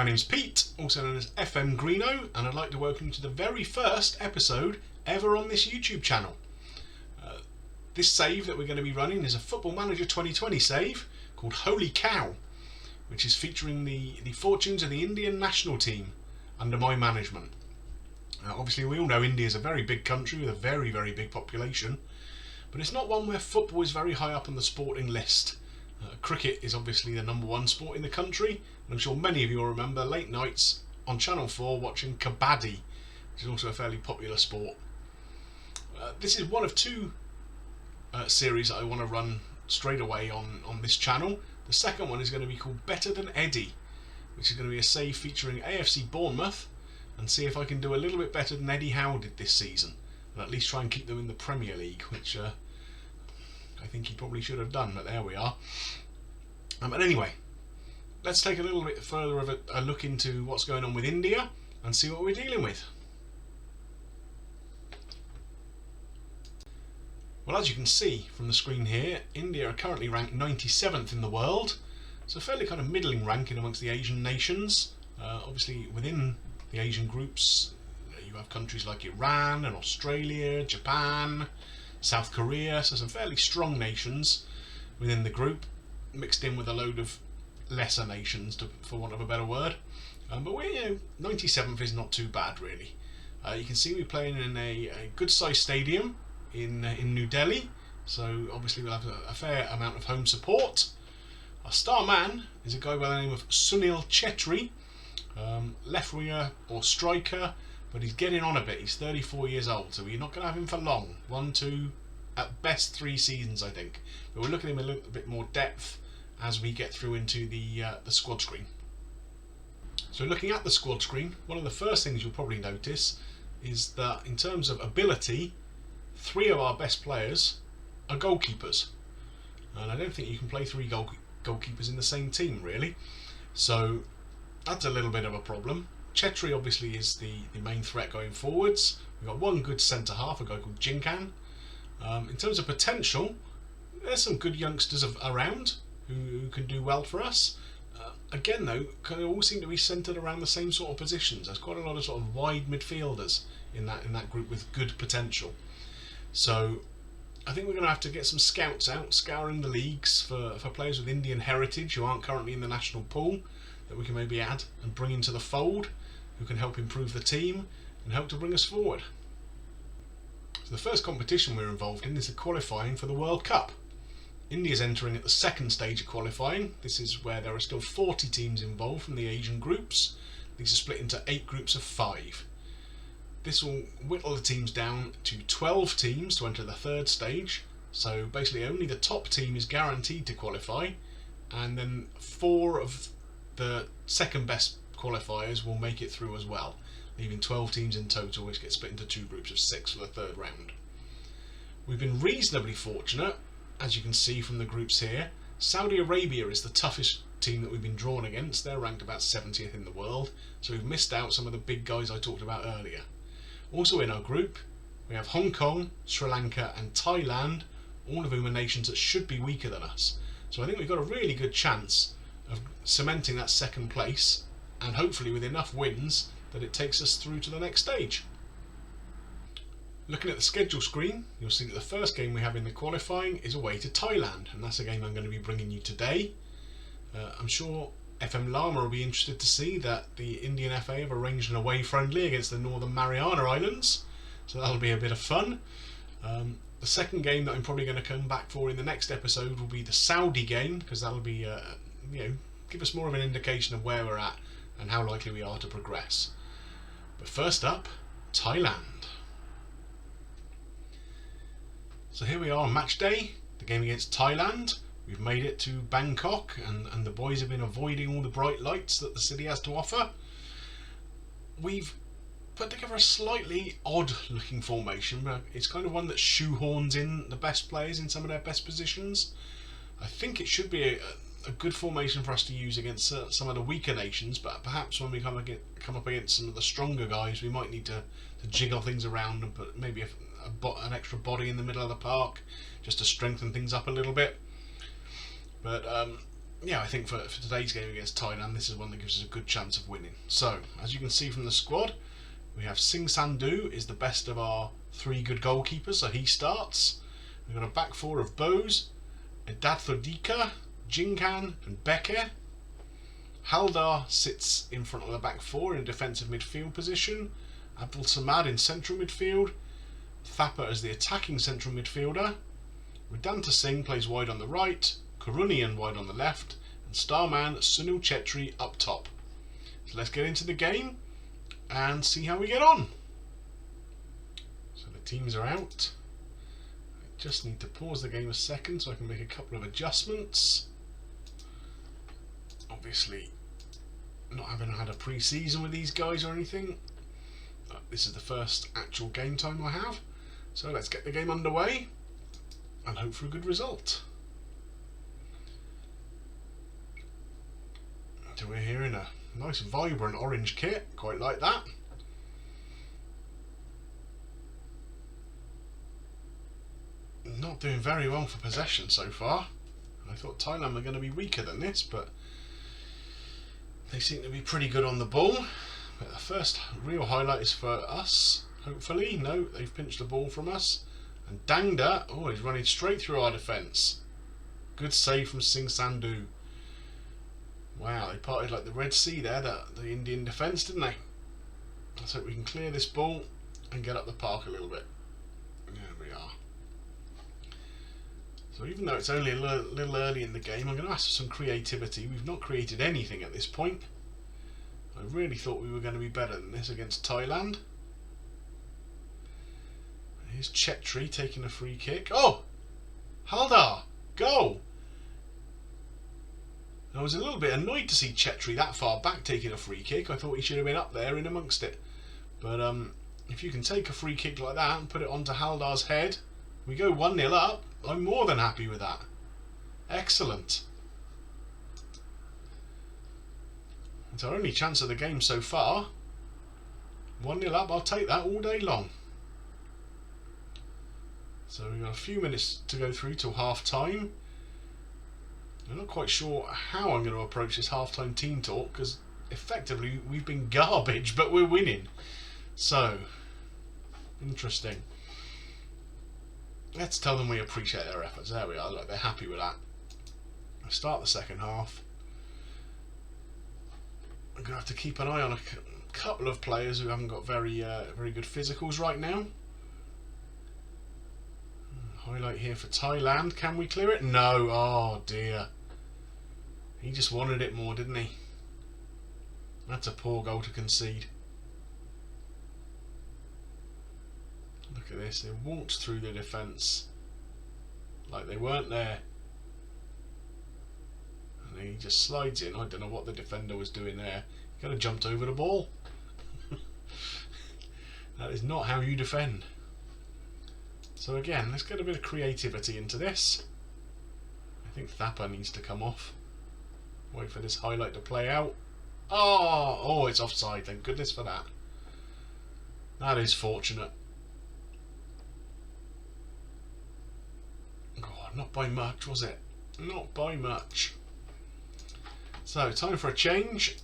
My name's Pete, also known as FM Greeno, and I'd like to welcome you to the very first episode ever on this YouTube channel. This save that we're going to be running is a Football Manager 2020 save called Holy Cow, which is featuring the fortunes of the Indian national team under my management. Obviously we all know India is a very big country with a very, very big population, but it's not one where football is very high up on the sporting list. Cricket is obviously the number one sport in the country, and I'm sure many of you will remember late nights on Channel 4 watching Kabaddi, which is also a fairly popular sport. This is one of two series that I want to run straight away on this channel. The second one is going to be called Better Than Eddie, which is going to be a save featuring AFC Bournemouth, and see if I can do a little bit better than Eddie Howe did this season, and at least try and keep them in the Premier League, which I think he probably should have done, but there we are. But anyway, let's take a little bit further of a look into what's going on with India and see what we're dealing with. Well, as you can see from the screen here, India are currently ranked 97th in the world. It's a fairly kind of middling ranking amongst the Asian nations. Obviously within the Asian groups you have countries like Iran and Australia, Japan, South Korea, so some fairly strong nations within the group, mixed in with a load of lesser nations, for want of a better word. But we're 97th is not too bad really. You can see we're playing in a good sized stadium in New Delhi, so obviously we'll have a fair amount of home support. Our star man is a guy by the name of Sunil Chetri, left winger or striker, but he's getting on a bit. He's 34 years old, so we're not going to have him for long. 1, 2, at best 3 seasons, I think. But we'll look at him in a little bit more depth as we get through into the squad screen. So looking at the squad screen, one of the first things you'll probably notice is that in terms of ability, 3 of our best players are goalkeepers. And I don't think you can play 3 goalkeepers in the same team, really. So that's a little bit of a problem. Chetri obviously is the main threat going forwards. We've got one good centre half, a guy called Jinkan. In terms of potential, there's some good youngsters around who can do well for us. Again though, kind of all seem to be centred around the same sort of positions. There's quite a lot of sort of wide midfielders in that group with good potential. So I think we're going to have to get some scouts out, scouring the leagues for players with Indian heritage who aren't currently in the national pool, that we can maybe add and bring into the fold, who can help improve the team and help to bring us forward. So the first competition we're involved in is the qualifying for the World Cup. India's entering at the second stage of qualifying. This is where there are still 40 teams involved from the Asian groups. These are split into 8 groups of 5. This will whittle the teams down to 12 teams to enter the third stage. So basically only the top team is guaranteed to qualify, and then 4 of the second best qualifiers will make it through as well, leaving 12 teams in total, which gets split into 2 groups of 6 for the third round. We've been reasonably fortunate, as you can see from the groups here. Saudi Arabia is the toughest team that we've been drawn against. They're ranked about 70th in the world, so we've missed out some of the big guys I talked about earlier. Also in our group we have Hong Kong, Sri Lanka and Thailand, all of whom are nations that should be weaker than us. So I think we've got a really good chance of cementing that second place, and hopefully with enough wins that it takes us through to the next stage. Looking at the schedule screen, you'll see that the first game we have in the qualifying is away to Thailand, and that's a game I'm going to be bringing you today. I'm sure FM Lama will be interested to see that the Indian FA have arranged an away friendly against the Northern Mariana Islands, so that'll be a bit of fun. The second game that I'm probably going to come back for in the next episode will be the Saudi game, because that'll be give us more of an indication of where we're at and how likely we are to progress. But first up, Thailand. So here we are on match day, the game against Thailand. We've made it to Bangkok, and the boys have been avoiding all the bright lights that the city has to offer. We've put together a slightly odd looking formation, but it's kind of one that shoehorns in the best players in some of their best positions. I think it should be a good formation for us to use against some of the weaker nations, but perhaps when we come up against some of the stronger guys, we might need to jiggle things around and put maybe an extra body in the middle of the park just to strengthen things up a little bit. But yeah, I think for today's game against Thailand, this is one that gives us a good chance of winning. So, as you can see from the squad, we have Singh Sandhu is the best of our 3 good goalkeepers, so he starts. We've got a back 4 of Bose, Edathodika, Jinkan and Becker. Haldar sits in front of the back 4 in a defensive midfield position. Abdul Samad in central midfield. Thapar as the attacking central midfielder. Vedanta Singh plays wide on the right. Karunian wide on the left. And Starman Sunil Chetri up top. So let's get into the game and see how we get on. So the teams are out. I just need to pause the game a second so I can make a couple of adjustments. Obviously, not having had a pre-season with these guys or anything, this is the first actual game time I have. So let's get the game underway and hope for a good result. So we're here in a nice vibrant orange kit, quite like that. Not doing very well for possession so far. I thought Thailand were going to be weaker than this, but they seem to be pretty good on the ball. But the first real highlight is for us, hopefully. No, they've pinched the ball from us. And Dangda, oh, he's running straight through our defence. Good save from Singh Sandhu. Wow, they parted like the Red Sea there, the Indian defence, didn't they? Let's hope we can clear this ball and get up the park a little bit. There we are. So even though it's only a little early in the game, I'm going to ask for some creativity. We've not created anything at this point. I really thought we were going to be better than this against Thailand. Here's Chetri taking a free kick. Oh! Haldar! Go! I was a little bit annoyed to see Chetri that far back taking a free kick. I thought he should have been up there in amongst it. But if you can take a free kick like that and put it onto Haldar's head, we go 1-0 up. I'm more than happy with that. Excellent. It's our only chance of the game so far. 1-0 up, I'll take that all day long. So we've got a few minutes to go through till half time. I'm not quite sure how I'm going to approach this half-time team talk, because effectively we've been garbage, but we're winning. So, interesting. Let's tell them we appreciate their efforts. There we are, look, they're happy with that. I'll start the second half. I'm going to have to keep an eye on a couple of players who haven't got very good physicals right now. Highlight here for Thailand. Can we clear it? No. Oh dear. He just wanted it more, didn't he? That's a poor goal to concede. Look at this. They walked through the defence like they weren't there. And he just slides in. I don't know what the defender was doing there. He could have jumped over the ball. That is not how you defend. So again, let's get a bit of creativity into this. I think Thapar needs to come off. Wait for this highlight to play out. Oh, it's offside. Thank goodness for that. That is fortunate. Oh, not by much, was it? Not by much. So, time for a change.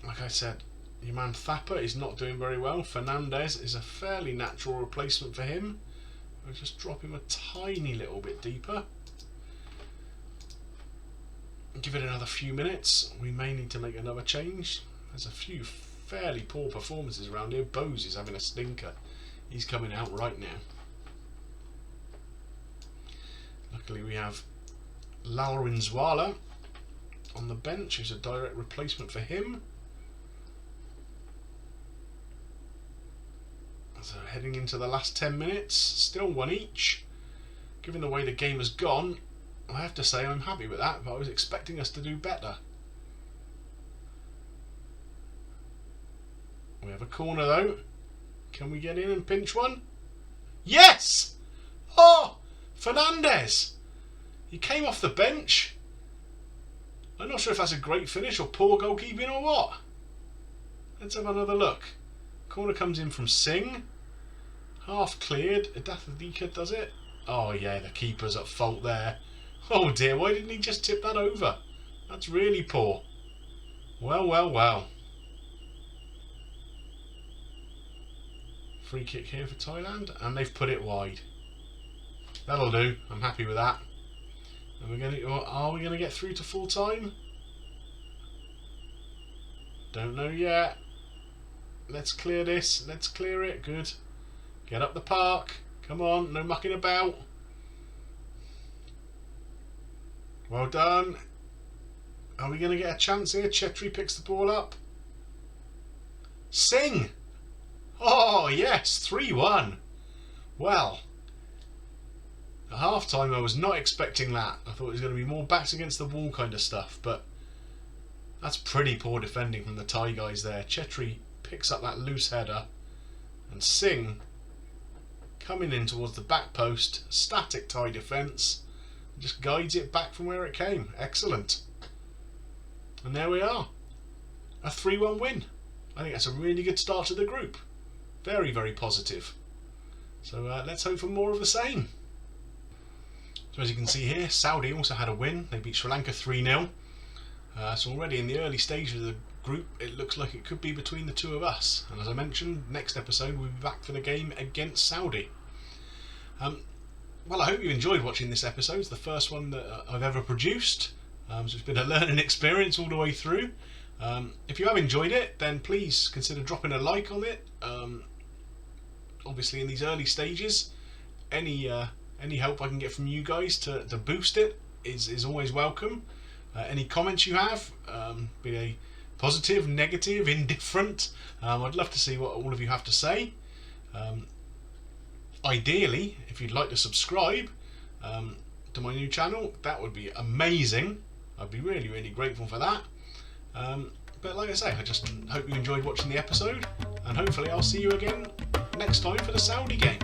Like I said, your man Thapar is not doing very well. Fernandez is a fairly natural replacement for him. I'll just drop him a tiny little bit deeper. Give it another few minutes. We may need to make another change. There's a few fairly poor performances around here. Bose is having a stinker. He's coming out right now. Luckily we have Lalrinswala on the bench, who's a direct replacement for him. So heading into the last 10 minutes, still one each. Given the way the game has gone, I have to say I'm happy with that, but I was expecting us to do better. We have a corner though. Can we get in and pinch one? Yes! Oh! Fernandez! He came off the bench. I'm not sure if that's a great finish or poor goalkeeping or what. Let's have another look. Corner comes in from Singh. Half cleared. Edathodika does it. Oh yeah, the keeper's at fault there. Oh dear, why didn't he just tip that over? That's really poor. Well, well, well. Free kick here for Thailand, and they've put it wide. That'll do. I'm happy with that. And are we gonna get through to full time? Don't know yet. Let's clear this. Let's clear it. Good. Get up the park. Come on, no mucking about. Well done. Are we going to get a chance here? Chetri picks the ball up. Sing! Oh, yes, 3-1. Well, at half time I was not expecting that. I thought it was going to be more backs against the wall kind of stuff, but that's pretty poor defending from the Thai guys there. Chetri picks up that loose header, and Singh coming in towards the back post, static Thai defence, just guides it back from where it came. Excellent. And there we are, a 3-1 win. I think that's a really good start to the group. Very, very positive. So let's hope for more of the same. So as you can see here, Saudi also had a win. They beat Sri Lanka 3-0. So already in the early stages of the group, it looks like it could be between the two of us. And as I mentioned, next episode we'll be back for the game against Saudi. Well, I hope you enjoyed watching this episode. It's the first one that I've ever produced. So it's been a learning experience all the way through. If you have enjoyed it, then please consider dropping a like on it. Obviously in these early stages, any help I can get from you guys to boost it is always welcome. Any comments you have, be they positive, negative, indifferent, I'd love to see what all of you have to say. Ideally, if you'd like to subscribe to my new channel, that would be amazing. I'd be really, really grateful for that. But like I say, I just hope you enjoyed watching the episode, and hopefully I'll see you again next time for the Saudi game.